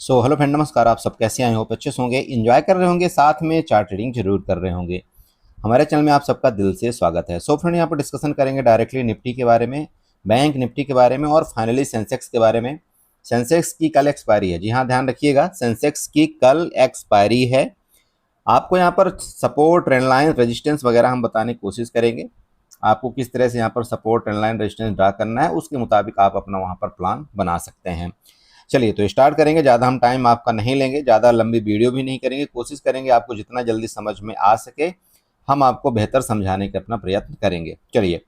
Hello friend, नमस्कार। आप सब कैसे आए हो? अच्छे से होंगे, एंजॉय कर रहे होंगे, साथ में चार्ट ट्रेडिंग जरूर कर रहे होंगे। हमारे चैनल में आप सबका दिल से स्वागत है। फ्रेंड, यहाँ पर डिस्कशन करेंगे डायरेक्टली निफ्टी के बारे में, बैंक निफ्टी के बारे में और फाइनली सेंसेक्स के बारे में। सेंसेक्स की कल एक्सपायरी है। जी हाँ, ध्यान रखिएगा, सेंसेक्स की कल एक्सपायरी है। आपको यहाँ पर सपोर्ट, ट्रेंड लाइन, रेजिस्टेंस वगैरह हम बताने की कोशिश करेंगे। आपको किस तरह से यहाँ पर support, trend line, resistance draw करना है, उसके मुताबिक आप अपना वहाँ पर प्लान बना सकते हैं। चलिए तो स्टार्ट करेंगे। ज़्यादा हम टाइम आपका नहीं लेंगे, ज़्यादा लंबी वीडियो भी नहीं करेंगे। कोशिश करेंगे आपको जितना जल्दी समझ में आ सके हम आपको बेहतर समझाने का अपना प्रयत्न करेंगे। चलिए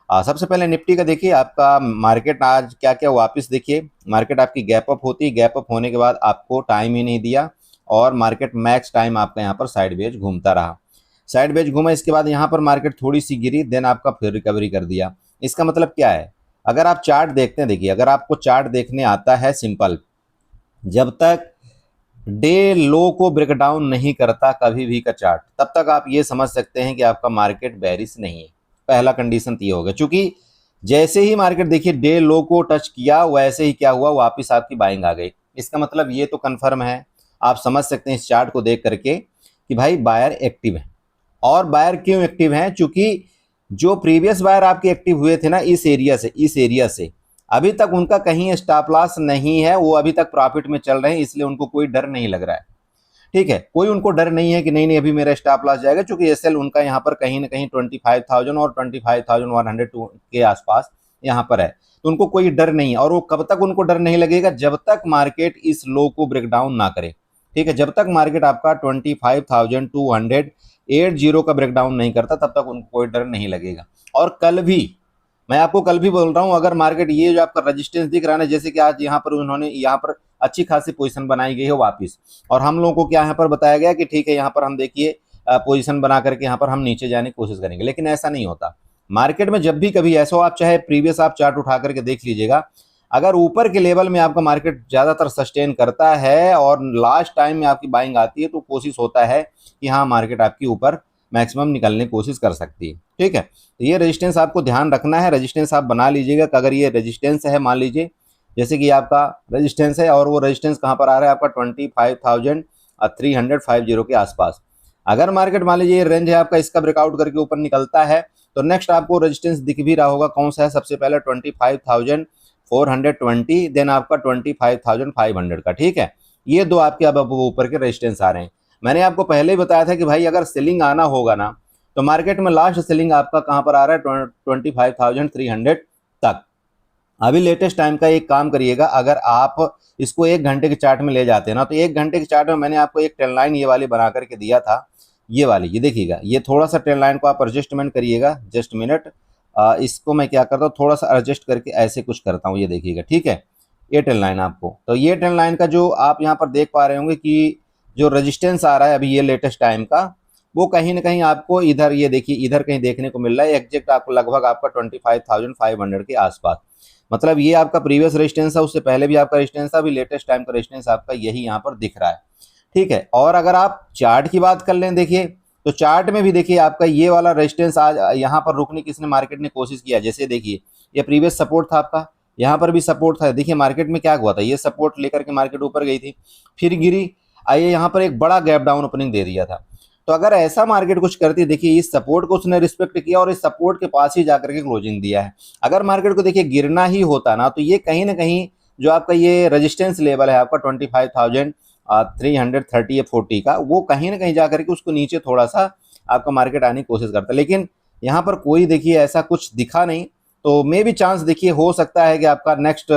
सबसे पहले निफ्टी का देखिए, आपका मार्केट आज क्या क्या वापस देखिए। मार्केट आपकी गैप अप होती है, गैप अप होने के बाद आपको टाइम ही नहीं दिया और मार्केट मैक्स टाइम आपका यहाँ पर साइडवेज घूमता रहा। साइडवेज घूमा, इसके बाद यहाँ पर मार्केट थोड़ी सी गिरी, देन आपका फिर रिकवरी कर दिया। इसका मतलब क्या है? अगर आप चार्ट देखते हैं, देखिए अगर आपको चार्ट देखने आता है सिंपल, जब तक डे लो को ब्रेक डाउन नहीं करता कभी भी का चार्ट, तब तक आप ये समझ सकते हैं कि आपका मार्केट बेरिश नहीं है। पहला कंडीशन तो ये होगा, क्योंकि जैसे ही मार्केट देखिए डे लो को टच किया, वैसे ही क्या हुआ, वापस आपकी बाइंग आ गई। इसका मतलब ये तो कंफर्म है, आप समझ सकते हैं इस चार्ट को देख करके कि भाई बायर एक्टिव है। और बायर क्यों एक्टिव हैं? क्योंकि जो प्रीवियस बायर आपके एक्टिव हुए थे ना, इस एरिया से अभी तक उनका कहीं स्टॉप लॉस नहीं है, वो अभी तक प्रॉफिट में चल रहे हैं, इसलिए उनको कोई डर नहीं लग रहा है। ठीक है, कोई उनको डर नहीं है कि नहीं नहीं अभी मेरा स्टॉप लॉस जाएगा, क्योंकि एसएल उनका यहाँ पर कहीं ना कहीं 25,000 और 25,100 के आसपास यहाँ पर है। तो उनको कोई डर नहीं है। और वो कब तक उनको डर नहीं लगेगा? जब तक मार्केट इस लो को ब्रेक डाउन ना करे। ठीक है, जब तक मार्केट आपका 25,280 का ब्रेक डाउन नहीं करता, तब तक उनको कोई डर नहीं लगेगा। और कल भी, मैं आपको कल भी बोल रहा हूं, अगर मार्केट ये जो आपका रेजिस्टेंस दिख रहा है ना, जैसे कि आज यहाँ पर उन्होंने यहाँ पर अच्छी खासी पोजीशन बनाई गई है वापस, और हम लोगों को क्या यहाँ पर बताया गया कि ठीक है यहाँ पर हम देखिए पोजीशन बना करके यहाँ पर हम नीचे जाने की कोशिश करेंगे, लेकिन ऐसा नहीं होता। मार्केट में जब भी कभी ऐसा हो, आप चाहे प्रीवियस आप चार्ट उठा करके देख लीजिएगा, अगर ऊपर के लेवल में आपका मार्केट ज्यादातर सस्टेन करता है और लास्ट टाइम में आपकी बाइंग आती है, तो कोशिश होता है कि हाँ मार्केट आपकी ऊपर मैक्सिमम निकलने की कोशिश कर सकती है। ठीक है, तो ये रेजिस्टेंस आपको ध्यान रखना है। रेजिस्टेंस आप बना लीजिएगा कि अगर ये रेजिस्टेंस है, मान लीजिए जैसे कि आपका रेजिस्टेंस है, और वो रेजिस्टेंस कहाँ पर आ रहा है आपका 25,350 के आसपास। अगर मार्केट मान लीजिए ये रेंज है आपका, इसका ब्रेकआउट करके ऊपर निकलता है, तो नेक्स्ट आपको रेजिस्टेंस दिख भी रहा होगा, कौन सा है? सबसे पहले 25,420, देन आपका 25,500 का। ठीक है, ये दो आपके अब ऊपर के रेजिस्टेंस आ रहे हैं। मैंने आपको पहले ही बताया था कि भाई अगर सेलिंग आना होगा ना, तो मार्केट में लास्ट सेलिंग आपका कहां पर आ रहा है? 25,300 तक। अभी लेटेस्ट टाइम का एक काम करिएगा, अगर आप इसको 1 घंटे के चार्ट में ले जाते हैं ना, तो 1 घंटे के चार्ट में मैंने आपको एक ट्रेंड लाइन ये वाली बना करके दिया था, ये वाली, ये देखिएगा। ये थोड़ा सा ट्रेंड लाइन को आप एडजस्टमेंट करिएगा, जस्ट मिनट। इसको मैं क्या करता हूँ, थोड़ा सा एडजस्ट करके ऐसे कुछ करता हूँ, ये देखिएगा। ठीक है, ये ट्रेंड लाइन आपको, तो ये ट्रेंड लाइन का जो आप यहाँ पर देख पा रहे होंगे कि जो रेजिस्टेंस आ रहा है अभी ये लेटेस्ट टाइम का, वो कहीं ना कहीं आपको इधर, ये देखिए इधर कहीं देखने को मिल रहा है। एग्जैक्ट आपको लगभग आपका 25,500 के आसपास। मतलब ये आपका प्रीवियस रेजिस्टेंस है, उससे पहले भी आपका रेजिस्टेंस था, अभी लेटेस्ट टाइम का रेजिस्टेंस आपका यही यहाँ पर दिख रहा है। ठीक है, और अगर आप चार्ट की बात कर लें, देखिए तो चार्ट में भी देखिए आपका ये वाला रेजिस्टेंस आज यहाँ पर रुकने की इसने मार्केट ने कोशिश किया। जैसे देखिए ये प्रीवियस सपोर्ट था आपका, यहाँ पर भी सपोर्ट था। देखिए मार्केट में क्या हुआ था, ये सपोर्ट लेकर के मार्केट ऊपर गई थी, फिर गिरी, आइए यहाँ पर एक बड़ा गैप डाउन ओपनिंग दे दिया था। तो अगर ऐसा मार्केट कुछ करती, देखिए इस सपोर्ट को उसने रिस्पेक्ट किया और इस सपोर्ट के पास ही जाकर के क्लोजिंग दिया है। अगर मार्केट को देखिए गिरना ही होता ना, तो ये कहीं ना कहीं जो आपका ये रेजिस्टेंस लेवल है आपका 25,330 या 40 का, वो कहीं ना कहीं जाकर के उसको नीचे थोड़ा सा आपका मार्केट आने की कोशिश करता है। लेकिन यहाँ पर कोई देखिए ऐसा कुछ दिखा नहीं, तो मे भी चांस देखिए हो सकता है कि आपका नेक्स्ट,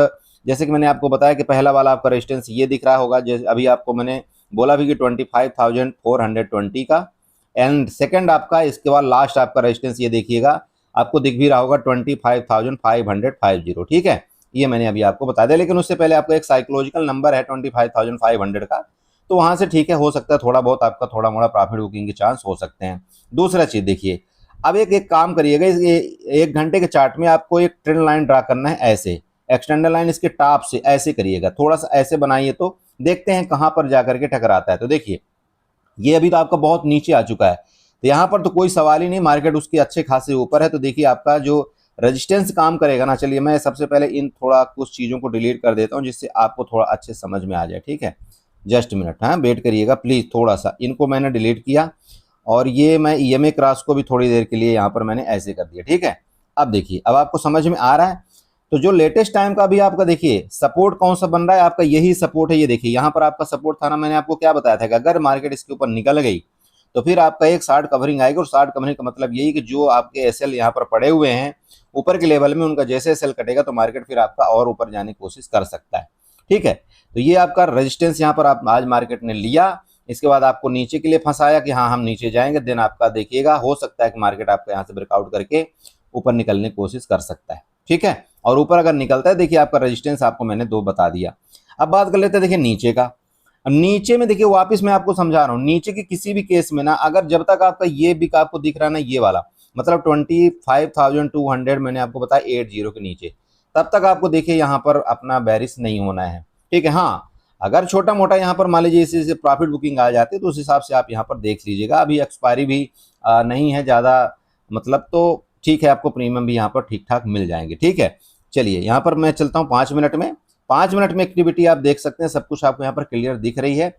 जैसे कि मैंने आपको बताया कि पहला वाला आपका रेजिस्टेंस ये दिख रहा होगा, जैसे अभी आपको मैंने बोला भी कि 25,420 का, एंड सेकंड आपका, इसके बाद लास्ट आपका रेजिस्टेंस ये देखिएगा, आपको दिख भी रहा होगा 25,550। ठीक है, ये मैंने अभी आपको बता दिया। लेकिन उससे पहले आपका एक साइकोलॉजिकल नंबर है 25,500 का, तो वहां से ठीक है, हो सकता है थोड़ा बहुत आपका थोड़ा मोड़ा प्रॉफिट बुकिंग के चांस हो सकते हैं। दूसरा चीज देखिए, अब एक एक काम करिएगा, इस 1 घंटे के चार्ट में आपको एक ट्रेंड लाइन ड्रा करना है, ऐसे एक्सटेंडर लाइन इसके टॉप से ऐसे करिएगा, थोड़ा सा ऐसे बनाइए, तो देखते हैं कहां पर जाकर के टकराता है। तो देखिए ये अभी तो आपका बहुत नीचे आ चुका है, तो यहाँ पर तो कोई सवाल ही नहीं, मार्केट उसके अच्छे खासे ऊपर है। तो देखिए आपका जो रेजिस्टेंस काम करेगा ना। चलिए मैं सबसे पहले इन थोड़ा कुछ चीज़ों को डिलीट कर देता हूँ जिससे आपको थोड़ा अच्छे समझ में आ जाए, ठीक है। जस्ट मिनट, हाँ वेट करिएगा प्लीज़ थोड़ा सा। इनको मैंने डिलीट किया और ये मैं ईएमए क्रॉस को भी थोड़ी देर के लिए यहाँ पर मैंने ऐसे कर दिया, ठीक है। अब देखिए, अब आपको समझ में आ रहा है। तो जो लेटेस्ट टाइम का भी आपका देखिए सपोर्ट कौन सा बन रहा है, आपका यही सपोर्ट है। ये देखिए यहाँ पर आपका सपोर्ट था ना, मैंने आपको क्या बताया था कि अगर मार्केट इसके ऊपर निकल गई तो फिर आपका एक शार्ट कवरिंग आएगी। और शार्ट कवरिंग का मतलब यही कि जो आपके एसएल यहाँ पर पड़े हुए हैं ऊपर के लेवल में, उनका जैसे एसएल कटेगा तो मार्केट फिर आपका और ऊपर जाने की कोशिश कर सकता है, ठीक है। तो ये आपका रेजिस्टेंस यहाँ पर आप आज मार्केट ने लिया, इसके बाद आपको नीचे के लिए फंसाया कि हाँ हम नीचे जाएंगे, देन आपका देखिएगा हो सकता है कि मार्केट आपका यहाँ से ब्रेकआउट करके ऊपर निकलने की कोशिश कर सकता है, ठीक है। और ऊपर अगर निकलता है, देखिए आपका रेजिस्टेंस आपको मैंने 2 बता दिया। अब बात कर लेते हैं देखिए नीचे का। नीचे में देखिए वापस मैं आपको समझा रहा हूँ, नीचे के किसी भी केस में ना, अगर जब तक आपका ये भी आपको दिख रहा है ना, ये वाला मतलब 25,200 मैंने आपको बताया 80 के नीचे, तब तक आपको देखिए यहाँ पर अपना बैरिश नहीं होना है, ठीक है। हाँ अगर छोटा मोटा यहाँ पर मान लीजिए इसी प्रॉफिट बुकिंग आ जाती है तो उस हिसाब से आप यहाँ पर देख लीजिएगा। अभी एक्सपायरी भी नहीं है ज़्यादा, मतलब तो ठीक है, आपको प्रीमियम भी यहाँ पर ठीक ठाक मिल जाएंगे, ठीक है। चलिए यहाँ पर मैं चलता हूँ 5 मिनट में। 5 मिनट में एक्टिविटी आप देख सकते हैं, सब कुछ आपको यहाँ पर क्लियर दिख रही है।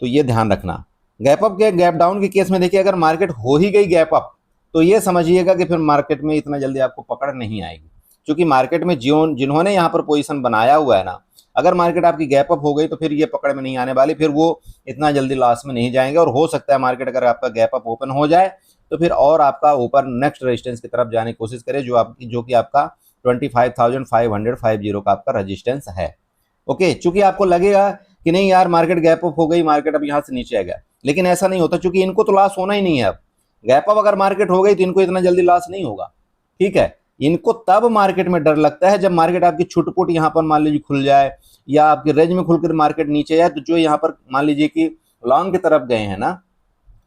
तो ये ध्यान रखना, गैप अप के गैप डाउन के केस में देखिए अगर मार्केट हो ही गई गैप अप तो ये समझिएगा कि फिर मार्केट में इतना जल्दी आपको पकड़ नहीं आएगी, क्योंकि मार्केट में जिन्होंने यहाँ पर पोजीशन बनाया हुआ है ना, अगर मार्केट आपकी गैप अप हो गई तो फिर ये पकड़ में नहीं आने वाली, फिर वो इतना जल्दी लॉस में नहीं जाएंगे। और हो सकता है मार्केट अगर आपका गैप अप ओपन हो जाए तो फिर और आपका ऊपर नेक्स्ट रेजिस्टेंस की तरफ जाने की कोशिश करे, जो कि आपका 25,550 का आपका रेजिस्टेंस है। ओके, चूंकि आपको लगेगा कि नहीं यार मार्केट गैप अप हो गई, मार्केट अब यहाँ से नीचे आ गया, लेकिन ऐसा नहीं होता, क्योंकि इनको तो लॉस होना ही नहीं है। अब गैप अप अगर मार्केट हो गई तो इनको इतना जल्दी लॉस नहीं होगा, ठीक है। इनको तब मार्केट में डर लगता है जब मार्केट आपकी छुटपुट यहाँ पर मान लीजिए खुल जाए या आपके रेंज में खुलकर मार्केट नीचे जाए, तो जो यहाँ पर मान लीजिए कि लॉन्ग की तरफ गए हैं ना,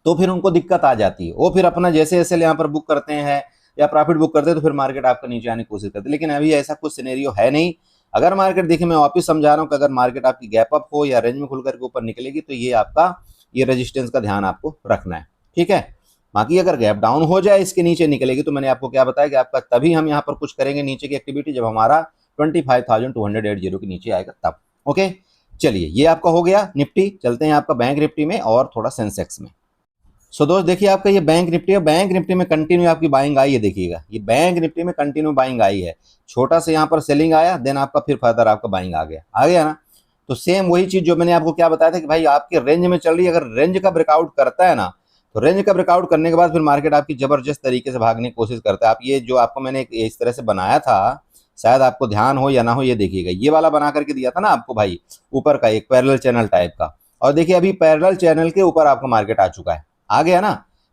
तो फिर उनको दिक्कत आ जाती है। वो फिर अपना जैसे ऐसे यहाँ पर बुक करते हैं या प्रॉफिट बुक करते हैं तो फिर मार्केट आपका नीचे आने की कोशिश करते हैं। लेकिन अभी ऐसा कुछ सिनेरियो है नहीं। अगर मार्केट देखिए, मैं वापस समझा रहा हूँ कि अगर मार्केट आपकी गैप अप हो या रेंज में खुल करके ऊपर निकलेगी तो ये आपका ये रेजिस्टेंस का ध्यान आपको रखना है, ठीक है। बाकी अगर गैप डाउन हो जाए, इसके नीचे निकलेगी, तो मैंने आपको क्या बताया कि आपका तभी हम यहाँ पर कुछ करेंगे नीचे की एक्टिविटी जब हमारा 25,280 के नीचे आएगा तब। ओके, चलिए ये आपका हो गया निफ्टी। चलते हैं आपका बैंक निफ्टी में और थोड़ा सेंसेक्स में। सो दोस्त देखिए आपका ये बैंक निफ्टी है, बैंक निफ्टी में कंटिन्यू आपकी बाइंग आई है। देखिएगा ये बैंक निफ्टी में कंटिन्यू बाइंग आई है, छोटा से यहाँ पर सेलिंग आया, देन आपका फिर फर्दर आपका बाइंग आ गया ना। तो सेम वही चीज जो मैंने आपको क्या बताया था कि भाई आपके रेंज में चल रही है, अगर रेंज का ब्रेकआउट करता है ना, तो रेंज का ब्रेकआउट करने के बाद फिर मार्केट आपकी जबरदस्त तरीके से भागने की कोशिश करता है। आप ये जो आपको मैंने इस तरह से बनाया था, शायद आपको ध्यान हो या ना हो, ये देखिएगा ये वाला बना करके दिया था ना आपको भाई, ऊपर का एक पैरेलल चैनल टाइप का। और देखिए अभी पैरेलल चैनल के ऊपर आपका मार्केट आ चुका है, आ गया ना।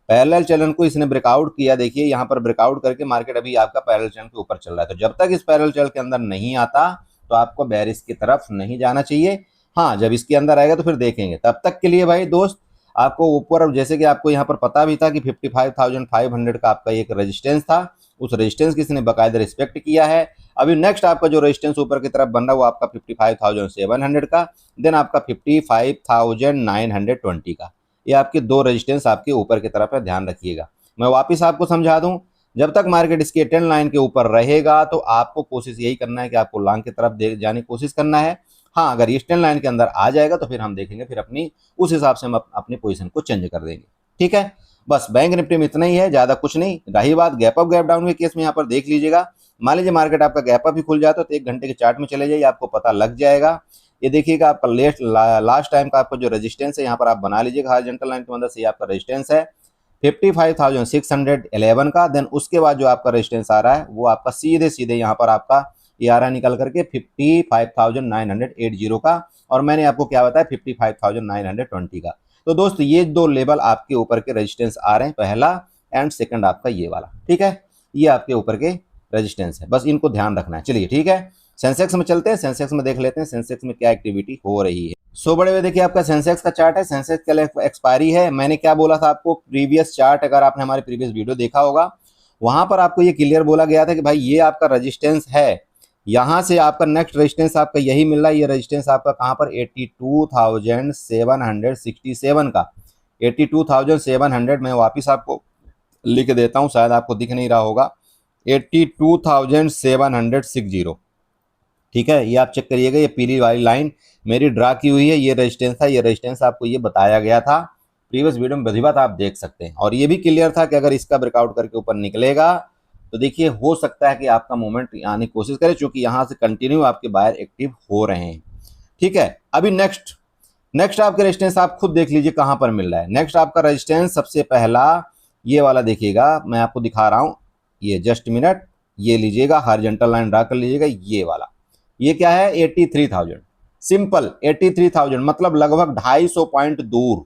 पैरेलल चैनल को इसने ब्रेकआउट किया, देखिए यहाँ पर ब्रेकआउट करके मार्केट अभी आपका पैरेलल चैनल के ऊपर चल रहा है। तो जब तक इस पैरेलल चैनल के अंदर नहीं आता तो आपको बेरिश की तरफ नहीं जाना चाहिए। हाँ जब इसके अंदर आएगा तो फिर देखेंगे। तब तक के लिए भाई दोस्त आपको ऊपर, जैसे कि आपको यहाँ पर पता भी था कि 55,500 का आपका एक रेजिस्टेंस था, उस रेजिस्टेंस की इसने बाकायदा रिस्पेक्ट किया है। अभी नेक्स्ट आपका जो रेजिस्टेंस ऊपर की तरफ बन रहा है वो आपका 55,700 का, देन आपका 55,920 का। ये आपके 2 रेजिस्टेंस आपके ऊपर की तरफ है, ध्यान रखिएगा। मैं वापस आपको समझा दूं, जब तक मार्केट इसके ट्रेंड लाइन के ऊपर रहेगा तो आपको कोशिश यही करना है कि आपको लॉन्ग की तरफ जाने की कोशिश करना है। हाँ अगर ये ट्रेंड लाइन के अंदर आ जाएगा तो फिर हम देखेंगे, फिर अपनी उस हिसाब से हम अपनी पोजीशन को चेंज कर देंगे, ठीक है। बस बैंक निफ्टी में इतना ही है, ज्यादा कुछ नहीं। रही बात गैप अप गैप डाउन के केस में, यहाँ पर देख लीजिएगा, मान लीजिए मार्केट आपका गैप अप ही खुल जाता तो 1 घंटे के चार्ट में चले जाइए, आपको पता लग जाएगा। ये देखिएगा आपका लास्ट टाइम का आपका जो रेजिस्टेंस है यहाँ पर आप बना लीजिएगा, हॉरिजॉन्टल लाइन की मदद से। ये आपका रेजिस्टेंस है 55,611 का। देन उसके बाद जो आपका रेजिस्टेंस आ रहा है वो आपका सीधे यहाँ पर आपका ये आ रहा है निकल करके 55,980 का। और मैंने आपको क्या बताया 55,920 का। तो दोस्त ये 2 लेवल आपके ऊपर के रेजिस्टेंस आ रहे हैं, पहला एंड सेकंड आपका ये वाला, ठीक है। ये आपके ऊपर के रेजिस्टेंस है, बस इनको ध्यान रखना है। चलिए ठीक है, सेंसेक्स में चलते हैं, सेंसेक्स में देख लेते हैं सेंसेक्स में क्या एक्टिविटी हो रही है। सो बड़े हुए देखिए आपका सेंसेक्स का चार्ट है, सेंसेक्स का एक्सपायरी है। मैंने क्या बोला था आपको, प्रीवियस चार्ट अगर आपने हमारे प्रीवियस वीडियो देखा होगा, वहां पर आपको ये क्लियर बोला गया था कि भाई ये आपका रेजिस्टेंस है, यहाँ से आपका नेक्स्ट रेजिस्टेंस आपका यही मिल रहा है। ये रेजिस्टेंस आपका कहाँ पर 82,767 का, 82,700 मैं वापिस आपको लिख देता हूँ, शायद आपको दिख नहीं रहा होगा। 82,760। ठीक है, ये आप चेक करिएगा, ये पीली वाली लाइन मेरी ड्रा की हुई है, ये रेजिस्टेंस था, ये रेजिस्टेंस आपको ये बताया गया था प्रीवियस वीडियो में, विधिवत आप देख सकते हैं। और ये भी क्लियर था कि अगर इसका ब्रेकआउट करके ऊपर निकलेगा तो देखिए हो सकता है कि आपका मूवमेंट आने की कोशिश करे, चूंकि यहां से कंटिन्यू आपके बायर एक्टिव हो रहे हैं। ठीक है, अभी नेक्स्ट आपके रेजिस्टेंस आप खुद देख लीजिए कहां पर मिल रहा है। नेक्स्ट आपका रेजिस्टेंस सबसे पहला ये वाला देखिएगा, मैं आपको दिखा रहा हूं, ये जस्ट मिनट, ये लीजिएगा, हॉरिजॉन्टल लाइन ड्रा कर लीजिएगा, ये वाला, ये क्या है 83,000। सिंपल 83,000 मतलब लगभग 250 पॉइंट दूर।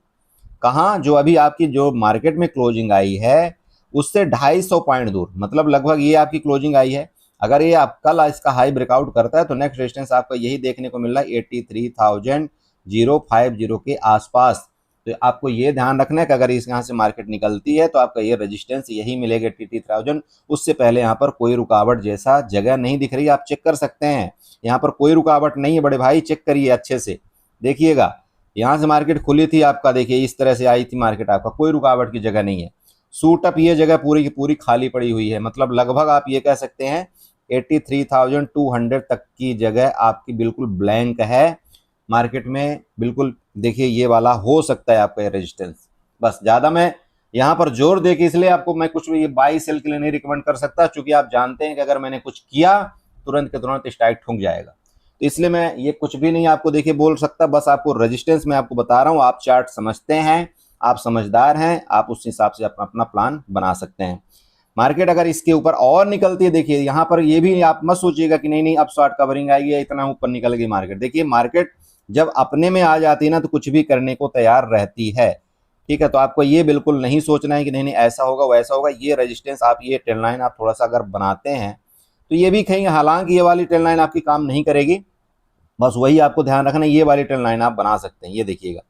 कहां, जो अभी आपकी जो मार्केट में क्लोजिंग आई है उससे 250 पॉइंट दूर, मतलब लगभग ये आपकी क्लोजिंग आई है। अगर ये आप कल इसका हाई ब्रेकआउट करता है तो नेक्स्ट रेजिस्टेंस आपका यही देखने को मिल रहा है 83,050 के आसपास। तो आपको ये ध्यान रखना है कि अगर इस यहाँ से मार्केट निकलती है तो आपका ये रेजिस्टेंस यही मिलेगा 83,000। उससे पहले यहाँ पर कोई रुकावट जैसा जगह नहीं दिख रही, आप चेक कर सकते हैं, यहाँ पर कोई रुकावट नहीं है बड़े भाई, चेक करिए अच्छे से, देखिएगा यहाँ से मार्केट खुली थी आपका, देखिए इस तरह से आई थी मार्केट, आपका कोई रुकावट की जगह नहीं है। सूट अप ये जगह पूरी की पूरी खाली पड़ी हुई है, मतलब लगभग आप ये कह सकते हैं 83,200 तक की जगह आपकी बिल्कुल ब्लैंक है मार्केट में, बिल्कुल। देखिए ये वाला हो सकता है आपका रेजिस्टेंस, बस ज़्यादा मैं यहाँ पर जोर दे के इसलिए आपको मैं कुछ भी बाई सेल के लिए नहीं रिकमेंड कर सकता, क्योंकि आप जानते हैं कि अगर मैंने कुछ किया तुरंत के तुरंत स्ट्राइक ठुक जाएगा, तो इसलिए मैं ये कुछ भी नहीं आपको देखिए बोल सकता, बस आपको रेजिस्टेंस मैं आपको बता रहा हूँ। आप चार्ट समझते हैं, आप समझदार हैं, आप उस हिसाब से अपना अपना प्लान बना सकते हैं। मार्केट अगर इसके ऊपर और निकलती है, देखिए यहाँ पर ये भी आप मत सोचिएगा कि नहीं अब शॉर्ट कवरिंग आएगी, इतना ऊपर निकल गई मार्केट। देखिए मार्केट जब अपने में आ जाती है ना तो कुछ भी करने को तैयार रहती है। ठीक है, तो आपको ये बिल्कुल नहीं सोचना है कि नहीं ऐसा होगा वैसा होगा। ये रेजिस्टेंस आप ये ट्रेंड लाइन आप थोड़ा सा अगर बनाते हैं तो ये भी कहीं, हालांकि ये वाली ट्रेंड लाइन आपकी काम नहीं करेगी, बस वही आपको ध्यान रखना, ये वाली ट्रेंड लाइन आप बना सकते हैं। ये देखिएगा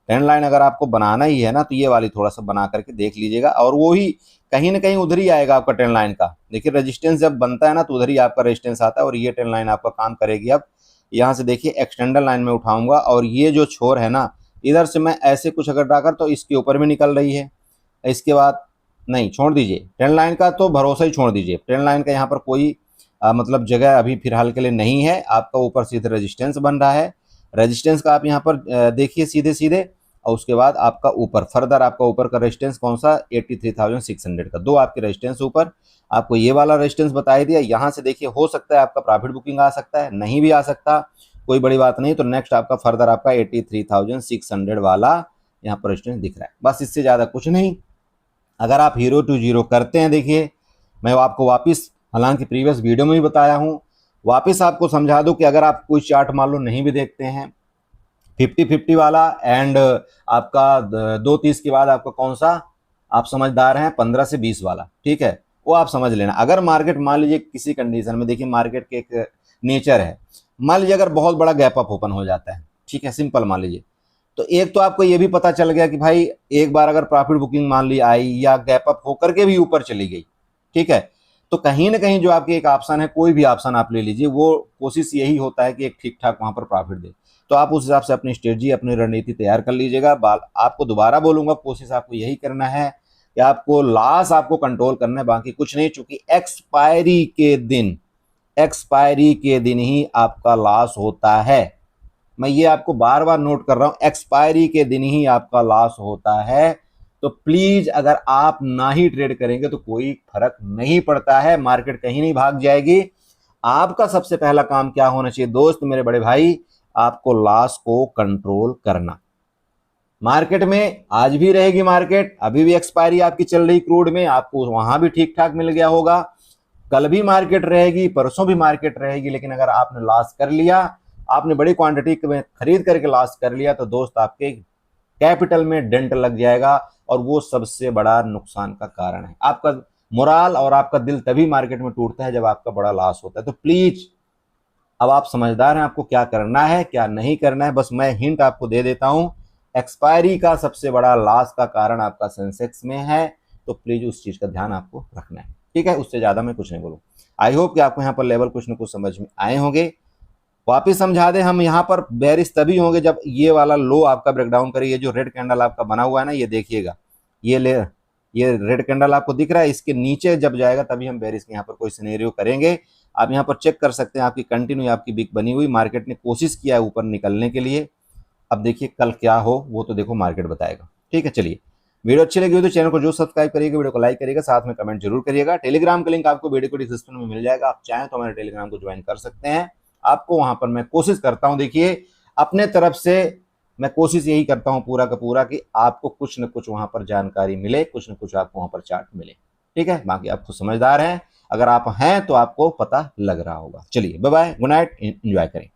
ट्रेंड लाइन अगर आपको बनाना ही है ना तो ये वाली थोड़ा सा बना करके देख लीजिएगा, और वो ही कहीं ना कहीं उधर ही आएगा आपका ट्रेंड लाइन का। देखिए रेजिस्टेंस जब बनता है ना तो उधर ही आपका रेजिस्टेंस आता है, और ये ट्रेंड लाइन आपका काम करेगी। अब यहाँ से देखिए एक्सटेंडर लाइन में उठाऊंगा, और ये जो छोर है ना इधर से मैं ऐसे कुछ अगर डाकर तो इसके ऊपर भी निकल रही है, इसके बाद नहीं, छोड़ दीजिए ट्रेंड लाइन का तो भरोसा ही छोड़ दीजिए। ट्रेंड लाइन का यहाँ पर कोई मतलब जगह अभी फिलहाल के लिए नहीं है, आपका ऊपर सीधे रेजिस्टेंस बन रहा है। रेजिस्टेंस का आप यहाँ पर देखिए सीधे सीधे, और उसके बाद आपका ऊपर फर्दर आपका ऊपर का रेजिस्टेंस कौन सा 83,600 का, दो आपके रेजिस्टेंस ऊपर, आपको ये वाला रेजिस्टेंस बताई दिया। यहाँ से देखिए हो सकता है आपका प्रॉफिट बुकिंग आ सकता है, नहीं भी आ सकता, कोई बड़ी बात नहीं। तो नेक्स्ट आपका फर्दर आपका 83,600 वाला यहाँ पर रेजिस्टेंस दिख रहा है, बस इससे ज़्यादा कुछ नहीं। अगर आप हीरो टू जीरो करते हैं, देखिए मैं आपको वापस, हालांकि प्रीवियस वीडियो में भी बताया हूँ, वापस आपको समझा दूं कि अगर आप कोई चार्ट मान लो नहीं भी देखते हैं 50-50 वाला एंड आपका 2:30 के बाद आपका कौन सा, आप समझदार हैं 15 से 20 वाला, ठीक है, वो आप समझ लेना। अगर मार्केट मान लीजिए किसी कंडीशन में, देखिए मार्केट के एक नेचर है, मान लीजिए अगर बहुत बड़ा गैप अप ओपन हो जाता है, ठीक है, सिंपल मान लीजिए, तो एक तो आपको ये भी पता चल गया कि भाई एक बार अगर प्रॉफिट बुकिंग मान ली आई या गैप अप होकर के भी ऊपर चली गई, ठीक है, तो कहीं ना कहीं जो आपकी एक ऑप्शन है, कोई भी ऑप्शन आप ले लीजिए, वो कोशिश यही होता है कि एक ठीक ठाक वहां पर प्रॉफिट दे। तो आप उस हिसाब से अपनी स्ट्रेटजी, अपनी रणनीति तैयार कर लीजिएगा। आपको दोबारा बोलूंगा, कोशिश आपको यही करना है कि आपको लॉस आपको कंट्रोल करना है, बाकी कुछ नहीं, चूंकि एक्सपायरी के दिन ही आपका लॉस होता है। मैं ये आपको बार बार नोट कर रहा हूं, एक्सपायरी के दिन ही आपका लॉस होता है। तो प्लीज अगर आप ना ही ट्रेड करेंगे तो कोई फर्क नहीं पड़ता है, मार्केट कहीं नहीं भाग जाएगी। आपका सबसे पहला काम क्या होना चाहिए दोस्त, मेरे बड़े भाई, आपको लॉस को कंट्रोल करना। मार्केट में आज भी रहेगी मार्केट, अभी भी एक्सपायरी आपकी चल रही क्रूड में, आपको वहां भी ठीक ठाक मिल गया होगा, कल भी मार्केट रहेगी, परसों भी मार्केट रहेगी, लेकिन अगर आपने लॉस कर लिया, आपने बड़ी क्वांटिटी में खरीद करके लॉस कर लिया, तो दोस्त आपके कैपिटल में डेंट लग जाएगा, और वो सबसे बड़ा नुकसान का कारण है। आपका मोराल और आपका दिल तभी मार्केट में टूटता है जब आपका बड़ा लॉस होता है। तो प्लीज अब आप समझदार हैं, आपको क्या करना है क्या नहीं करना है, बस मैं हिंट आपको दे देता हूं। एक्सपायरी का सबसे बड़ा लॉस का कारण आपका सेंसेक्स में है, तो प्लीज उस चीज का ध्यान आपको रखना है, ठीक है, उससे ज्यादा मैं कुछ नहीं बोलूँ। आई होप कि आपको यहाँ पर लेवल कुछ न कुछ समझ में आए होंगे। वापिस समझा दें, हम यहाँ पर बेरिश तभी होंगे जब ये वाला लो आपका ब्रेकडाउन करे, ये जो रेड कैंडल आपका बना हुआ है ना, ये देखिएगा, ये ले ये रेड कैंडल आपको दिख रहा है, इसके नीचे जब जाएगा तभी हम बेरिश के यहाँ पर कोई सिनेरियो करेंगे। आप यहाँ पर चेक कर सकते हैं, आपकी कंटिन्यू आपकी बिक बनी हुई, मार्केट ने कोशिश किया है ऊपर निकलने के लिए। अब देखिए कल क्या हो वो तो देखो मार्केट बताएगा। ठीक है, चलिए वीडियो अच्छी लगी हो तो चैनल को जो सब्सक्राइब करिएगा, वीडियो को लाइक करिएगा, साथ में कमेंट जरूर करिएगा। टेलीग्राम का लिंक आपको वीडियो को डिस्क्रिप्शन में मिल जाएगा, आप चाहें तो हमारे टेलीग्राम को ज्वाइन कर सकते हैं। आपको वहां पर मैं कोशिश करता हूं, देखिए अपने तरफ से मैं कोशिश यही करता हूं पूरा का पूरा कि आपको कुछ न कुछ वहां पर जानकारी मिले, कुछ न कुछ आपको वहां पर चार्ट मिले। ठीक है, बाकी आप खुद समझदार हैं, अगर आप हैं तो आपको पता लग रहा होगा। चलिए bye bye, good night, enjoy करें।